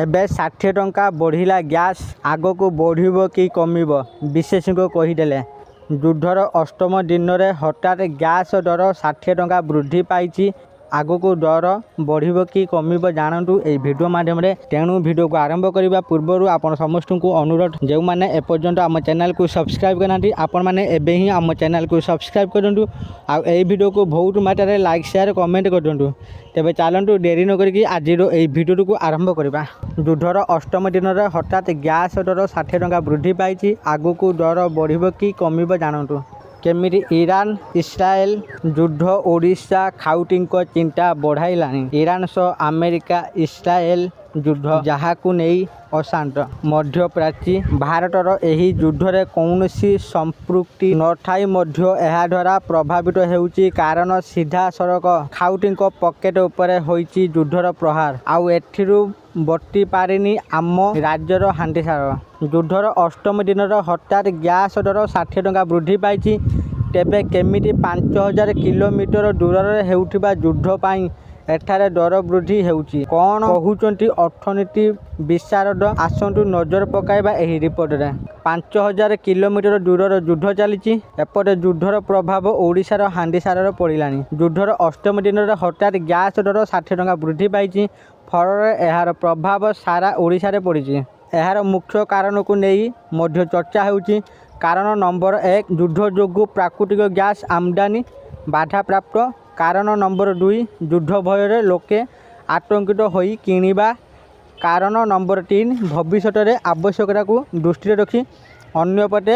ଏବେ 60 ଟଙ୍କା ବଢ଼ିଲା ଗ୍ୟାସ୍ ଆଗକୁ ବଢ଼ିବ କି କମିବ ବିଶେଷଜ୍ଞ କହିଦେଲେ। ଯୁଦ୍ଧର ଅଷ୍ଟମ ଦିନରେ ହଠାତ୍ ଗ୍ୟାସ୍ ଦର 60 ଟଙ୍କା ବୃଦ୍ଧି ପାଇଛି। ଆଗକୁ ଦର ବଢ଼ିବ କି କମିବ ଜାଣନ୍ତୁ ଏହି ଭିଡ଼ିଓ ମାଧ୍ୟମରେ। ତେଣୁ ଭିଡ଼ିଓକୁ ଆରମ୍ଭ କରିବା ପୂର୍ବରୁ ଆପଣ ସମସ୍ତଙ୍କୁ ଅନୁରୋଧ, ଯେଉଁମାନେ ଏପର୍ଯ୍ୟନ୍ତ ଆମ ଚ୍ୟାନେଲକୁ ସବସ୍କ୍ରାଇବ୍ କରିନାହାନ୍ତି ଆପଣମାନେ ଏବେ ହିଁ ଆମ ଚ୍ୟାନେଲକୁ ସବସ୍କ୍ରାଇବ୍ କରନ୍ତୁ। ଆଉ ଏହି ଭିଡ଼ିଓକୁ ବହୁତ ମାତ୍ରାରେ ଲାଇକ୍ ସେୟାର କମେଣ୍ଟ କରିଦିଅନ୍ତୁ। ତେବେ ଚାଲନ୍ତୁ ଡେରି ନ କରିକି ଆଜିର ଏହି ଭିଡ଼ିଓଟିକୁ ଆରମ୍ଭ କରିବା। ଯୁଦ୍ଧର ଅଷ୍ଟମ ଦିନରେ ହଠାତ୍ ଗ୍ୟାସ୍ ଦର 60 ଟଙ୍କା ବୃଦ୍ଧି ପାଇଛି। ଆଗକୁ ଦର ବଢ଼ିବ କି କମିବ ଜାଣନ୍ତୁ। କେମିତି ଇରାନ ଇସ୍ରାଏଲ ଯୁଦ୍ଧ ଓଡ଼ିଶା ଖାଉଟିଙ୍କ ଚିନ୍ତା ବଢ଼ାଇଲାଣି। ଇରାନ ସହ ଆମେରିକା ଇସ୍ରାଏଲ ଯୁଦ୍ଧ, ଯାହାକୁ ନେଇ ଅଶାନ୍ତ ମଧ୍ୟପ୍ରାଚ୍ୟ। ଭାରତର ଏହି ଯୁଦ୍ଧରେ କୌଣସି ସମ୍ପୃକ୍ତି ନଥାଇ ମଧ୍ୟ ଏହାଦ୍ୱାରା ପ୍ରଭାବିତ ହେଉଛି, କାରଣ ସିଧାସଳଖ ଖାଉଟିଙ୍କ ପକେଟ ଉପରେ ହୋଇଛି ଯୁଦ୍ଧର ପ୍ରହାର। ଆଉ ଏଥିରୁ ବର୍ତ୍ତି ପାରିନି ଆମ ରାଜ୍ୟର ହାଣ୍ଡିଶାଳ। ଯୁଦ୍ଧର ଅଷ୍ଟମ ଦିନରେ ହଠାତ୍ ଗ୍ୟାସ୍ ଦର 60 ଟଙ୍କା ବୃଦ୍ଧି ପାଇଛି। ତେବେ କେମିତି 5000 କିଲୋମିଟର ଦୂରରେ ହେଉଥିବା ଯୁଦ୍ଧ ପାଇଁ ଏଠାରେ ଦର ବୃଦ୍ଧି ହେଉଛି? କ'ଣ କହୁଛନ୍ତି ଅର୍ଥନୀତି ବିଶାରଦ? ଆସନ୍ତୁ ନଜର ପକାଇବା ଏହି ରିପୋର୍ଟରେ। 5000 କିଲୋମିଟର ଦୂରରେ ଯୁଦ୍ଧ ଚାଲିଛି। ଏପଟେ ଯୁଦ୍ଧର ପ୍ରଭାବ ଓଡ଼ିଶାର ହାଣ୍ଡିଶାଳରେ ପଡ଼ିଲାଣି। ଯୁଦ୍ଧର ଅଷ୍ଟମ ଦିନରେ ହଠାତ୍ ଗ୍ୟାସ୍ ଦର 60 ଟଙ୍କା ବୃଦ୍ଧି ପାଇଛି। ଫଳରେ ଏହାର ପ୍ରଭାବ ସାରା ଓଡ଼ିଶାରେ ପଡ଼ିଛି। ଏହାର ମୁଖ୍ୟ କାରଣକୁ ନେଇ ମଧ୍ୟ ଚର୍ଚ୍ଚା ହେଉଛି। କାରଣ ନମ୍ବର 1, ଯୁଦ୍ଧ ଯୋଗୁଁ ପ୍ରାକୃତିକ ଗ୍ୟାସ୍ ଆମଦାନୀ ବାଧାପ୍ରାପ୍ତ। କାରଣ ନମ୍ବର 2, ଯୁଦ୍ଧ ଭୟରେ ଲୋକେ ଆତଙ୍କିତ ହୋଇ କିଣିବା। କାରଣ ନମ୍ବର 3, ଭବିଷ୍ୟତରେ ଆବଶ୍ୟକତାକୁ ଦୃଷ୍ଟିରେ ରଖି। ଅନ୍ୟପଟେ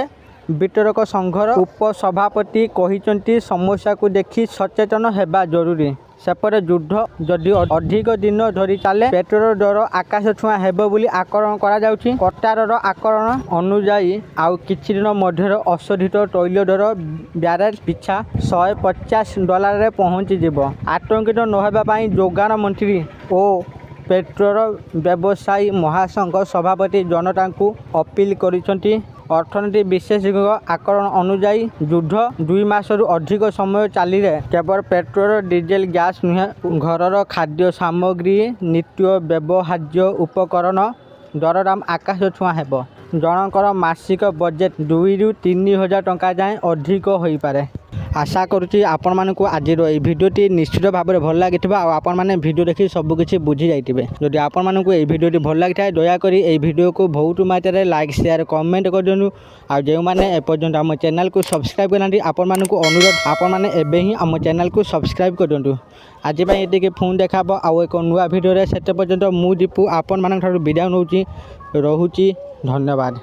ବିତରକ ସଂଘର ଉପସଭାପତି କହିଛନ୍ତି ସମସ୍ୟାକୁ ଦେଖି ସଚେତନ ହେବା ଜରୁରୀ। ସେପଟେ ଯୁଦ୍ଧ ଯଦି ଅଧିକ ଦିନ ଧରି ଚାଲେ ପେଟ୍ରୋଲ ଦର ଆକାଶ ଛୁଆଁ ହେବ ବୋଲି ଆକଳନ କରାଯାଉଛି। କତାରର ଆକଳନ ଅନୁଯାୟୀ ଆଉ କିଛି ଦିନ ମଧ୍ୟରେ ଅଶୋଧିତ ତୈଳ ଦର ବ୍ୟାରେଲ ପିଛା $150ରେ ପହଞ୍ଚିଯିବ। ଆତଙ୍କିତ ନହେବା ପାଇଁ ଯୋଗାଣ ମନ୍ତ୍ରୀ ଓ ପେଟ୍ରୋଲ ବ୍ୟବସାୟୀ ମହାସଂଘ ସଭାପତି ଜନତାଙ୍କୁ ଅପିଲ କରିଛନ୍ତି। ଅର୍ଥନୀତି ବିଶେଷଜ୍ଞଙ୍କ ଆକଳନ ଅନୁଯାୟୀ ଯୁଦ୍ଧ 2 ମାସରୁ ଅଧିକ ସମୟ ଚାଲିଲେ କେବଳ ପେଟ୍ରୋଲ ଡିଜେଲ ଗ୍ୟାସ୍ ନୁହେଁ, ଘରର ଖାଦ୍ୟ ସାମଗ୍ରୀ ନିତ୍ୟ ବ୍ୟବହାର୍ଯ୍ୟ ଉପକରଣ ଦରଦାମ ଆକାଶ ଛୁଆଁ ହେବ। ଜଣଙ୍କର ମାସିକ ବଜେଟ୍ 2ରୁ 3000 ଟଙ୍କା ଯାଏଁ ଅଧିକ ହୋଇପାରେ। ଆଶା କରୁଛି ଆପଣମାନଙ୍କୁ ଆଜିର ଏହି ଭିଡ଼ିଓଟି ନିଶ୍ଚିତ ଭାବରେ ଭଲ ଲାଗିଥିବ ଆଉ ଆପଣମାନେ ଭିଡ଼ିଓ ଦେଖି ସବୁକିଛି ବୁଝି ଯାଇଥିବେ। ଯଦି ଆପଣମାନଙ୍କୁ ଏହି ଭିଡ଼ିଓଟି ଭଲ ଲାଗିଥାଏ ଦୟାକରି ଏହି ଭିଡ଼ିଓକୁ ବହୁତ ମାତ୍ରାରେ ଲାଇକ୍ ସେୟାର କମେଣ୍ଟ କରିଦିଅନ୍ତୁ। ଆଉ ଯେଉଁମାନେ ଏପର୍ଯ୍ୟନ୍ତ ଆମ ଚ୍ୟାନେଲକୁ ସବସ୍କ୍ରାଇବ୍ କରିନାହାନ୍ତି ଆପଣମାନଙ୍କୁ ଅନୁରୋଧ, ଆପଣମାନେ ଏବେ ହିଁ ଆମ ଚ୍ୟାନେଲକୁ ସବସ୍କ୍ରାଇବ୍ କରିଦିଅନ୍ତୁ। ଆଜି ପାଇଁ ଏତିକି, ପୁଣି ଦେଖା ହେବ ଆଉ ଏକ ନୂଆ ଭିଡ଼ିଓରେ। ସେତେ ପର୍ଯ୍ୟନ୍ତ ମୁଁ ଦୀପୁ ଆପଣମାନଙ୍କଠାରୁ ବିଦାୟ ନେଉଛି। ରହୁଛି, ଧନ୍ୟବାଦ।